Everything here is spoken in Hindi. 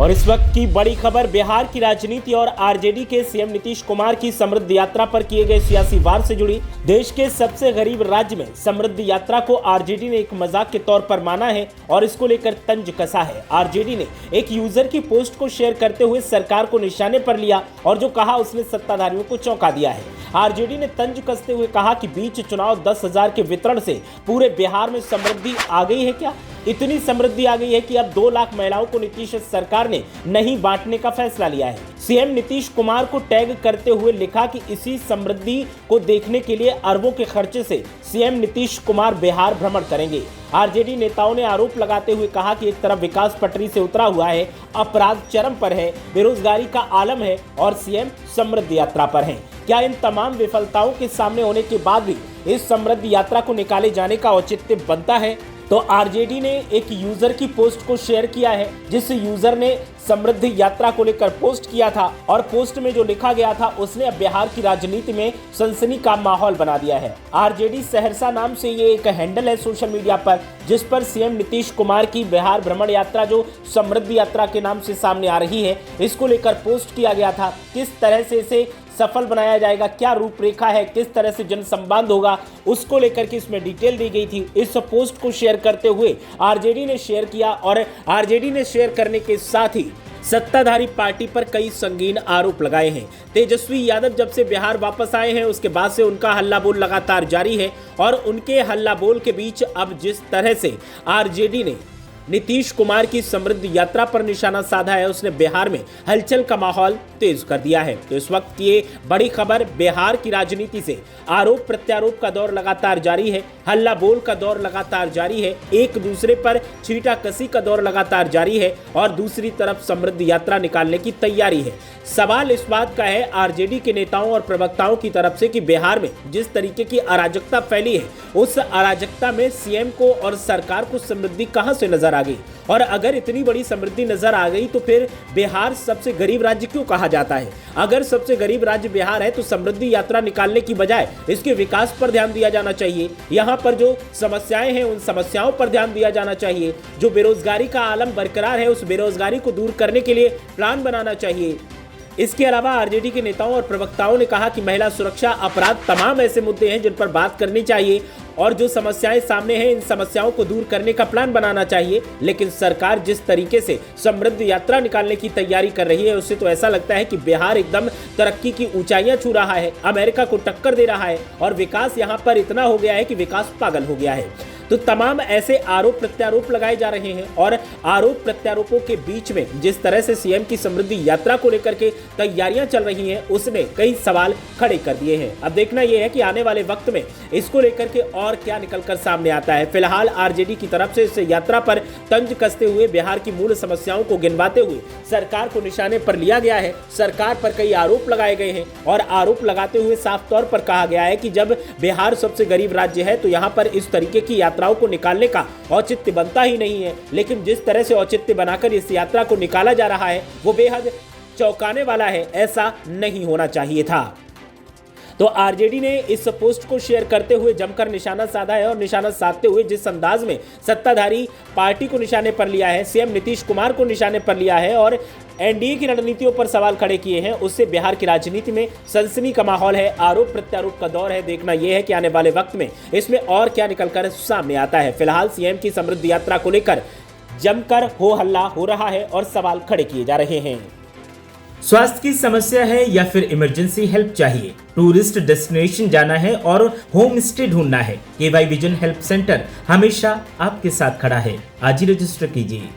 और इस वक्त की बड़ी खबर, बिहार की राजनीति और आरजेडी के सीएम नीतीश कुमार की समृद्धि यात्रा पर किए गए सियासी वार से जुड़ी। देश के सबसे गरीब राज्य में समृद्धि यात्रा को आरजेडी ने एक मजाक के तौर पर माना है और इसको लेकर तंज कसा है। आरजेडी ने एक यूजर की पोस्ट को शेयर करते हुए सरकार को निशाने पर लिया और जो कहा उसने सत्ताधारियों को चौंका दिया है। आरजेडी ने तंज कसते हुए कहा कि बीच चुनाव 10,000 के वितरण से पूरे बिहार में समृद्धि आ गई है क्या? इतनी समृद्धि आ गई है कि अब 2 लाख महिलाओं को नीतीश सरकार ने नहीं बांटने का फैसला लिया है। सीएम नीतीश कुमार को टैग करते हुए लिखा कि इसी समृद्धि को देखने के लिए अरबों के खर्चे से सीएम नीतीश कुमार बिहार भ्रमण करेंगे। आरजेडी नेताओं ने आरोप लगाते हुए कहा कि एक तरफ विकास पटरी से उतरा हुआ है, अपराध चरम पर है, बेरोजगारी का आलम है और सीएम समृद्धि यात्रा पर हैं। क्या इन तमाम विफलताओं के सामने होने के बाद भी इस समृद्धि यात्रा को निकाले जाने का औचित्य बनता है? तो आरजेडी ने एक यूजर की पोस्ट को शेयर किया है, जिस यूजर ने समृद्धि यात्रा को लेकर पोस्ट किया था और पोस्ट में जो लिखा गया था उसने अब बिहार की राजनीति में सनसनी का माहौल बना दिया है। आरजेडी सहरसा नाम से ये एक हैंडल है सोशल मीडिया पर, जिस पर सीएम नीतीश कुमार की बिहार भ्रमण यात्रा जो समृद्धि यात्रा के नाम से सामने आ रही है, इसको लेकर पोस्ट किया गया था। किस तरह से इसे सफल बनाया जाएगा, क्या रूपरेखा है, किस तरह से जनसंवाद होगा, उसको लेकर के इसमें डिटेल दी गई थी। इस पोस्ट को शेयर करते हुए आरजेडी ने शेयर किया और आरजेडी ने शेयर करने के साथ ही सत्ताधारी पार्टी पर कई संगीन आरोप लगाए हैं। तेजस्वी यादव जब से बिहार वापस आए हैं उसके बाद से उनका हल्ला बोल लगातार जारी है और उनके हल्ला बोल के बीच अब जिस तरह से आरजेडी ने नीतीश कुमार की समृद्धि यात्रा पर निशाना साधा है, उसने बिहार में हलचल का माहौल तेज कर दिया है। तो इस वक्त ये बड़ी खबर, बिहार की राजनीति से आरोप प्रत्यारोप का दौर लगातार जारी है, हल्ला बोल का दौर लगातार जारी है, एक दूसरे पर छींटाकसी का दौर लगातार जारी है और दूसरी तरफ समृद्धि यात्रा निकालने की तैयारी है। सवाल इस बात का है आरजेडी के नेताओं और प्रवक्ताओं की तरफ से कि बिहार में जिस तरीके की अराजकता फैली है, उस अराजकता में सीएम को और सरकार को समृद्धि कहां से नजर आ गई? और अगर इतनी बड़ी समृद्धि नजर आ गई तो फिर बिहार सबसे गरीब राज्य क्यों कहा जाता है? अगर सबसे गरीब राज्य बिहार है तो समृद्धि यात्रा निकालने की बजाय इसके विकास पर ध्यान दिया जाना चाहिए। यहाँ पर जो समस्याएं हैं उन समस्याओं पर ध्यान दिया जाना चाहिए। जो बेरोजगारी का आलम बरकरार है उस बेरोजगारी को दूर करने के लिए प्लान बनाना चाहिए। इसके अलावा आरजेडी के नेताओं और प्रवक्ताओं ने कहा कि महिला सुरक्षा, अपराध तमाम ऐसे मुद्दे हैं जिन पर बात करनी चाहिए और जो समस्याएं सामने हैं इन समस्याओं को दूर करने का प्लान बनाना चाहिए। लेकिन सरकार जिस तरीके से समृद्धि यात्रा निकालने की तैयारी कर रही है उससे तो ऐसा लगता है कि बिहार एकदम तरक्की की ऊंचाइयां छू रहा है, अमेरिका को टक्कर दे रहा है और विकास यहां पर इतना हो गया है कि विकास पागल हो गया है। तो तमाम ऐसे आरोप प्रत्यारोप लगाए जा रहे हैं और आरोप प्रत्यारोपों के बीच में जिस तरह से सीएम की समृद्धि यात्रा को लेकर के तैयारियां चल रही हैं उसने कई सवाल खड़े कर दिए हैं। अब देखना यह है कि आने वाले वक्त में इसको लेकर के और क्या निकलकर सामने आता है। फिलहाल आरजेडी की तरफ से इस यात्रा पर तंज कसते हुए बिहार की मूल समस्याओं को गिनवाते हुए सरकार को निशाने पर लिया गया है। सरकार पर कई आरोप लगाए गए हैं और आरोप लगाते हुए साफ तौर पर कहा गया है कि जब बिहार सबसे गरीब राज्य है तो यहाँ पर इस तरीके की यात्राओं को निकालने का औचित्य बनता ही नहीं है। लेकिन जिस तरह से औचित्य बनाकर इस यात्रा को निकाला जा रहा है वो बेहद चौंकाने वाला है, ऐसा नहीं होना चाहिए था। तो आरजेडी ने इस पोस्ट को शेयर करते हुए जमकर निशाना साधा है और निशाना साधते हुए जिस अंदाज में सत्ताधारी पार्टी को निशाने पर लिया है, सीएम नीतीश कुमार को निशाने पर लिया है और एनडीए की रणनीतियों पर सवाल खड़े किए हैं, उससे बिहार की राजनीति में सनसनी का माहौल है, आरोप प्रत्यारोप का दौर है। देखना यह है कि आने वाले वक्त में इसमें और क्या निकलकर सामने आता है। फिलहाल सीएम की समृद्धि यात्रा को लेकर जमकर हो हल्ला हो रहा है और सवाल खड़े किए जा रहे हैं। स्वास्थ्य की समस्या है या फिर इमरजेंसी हेल्प चाहिए, टूरिस्ट डेस्टिनेशन जाना है और होम स्टे ढूंढना है, केवाई विजन हेल्प सेंटर हमेशा आपके साथ खड़ा है। आज ही रजिस्टर कीजिए।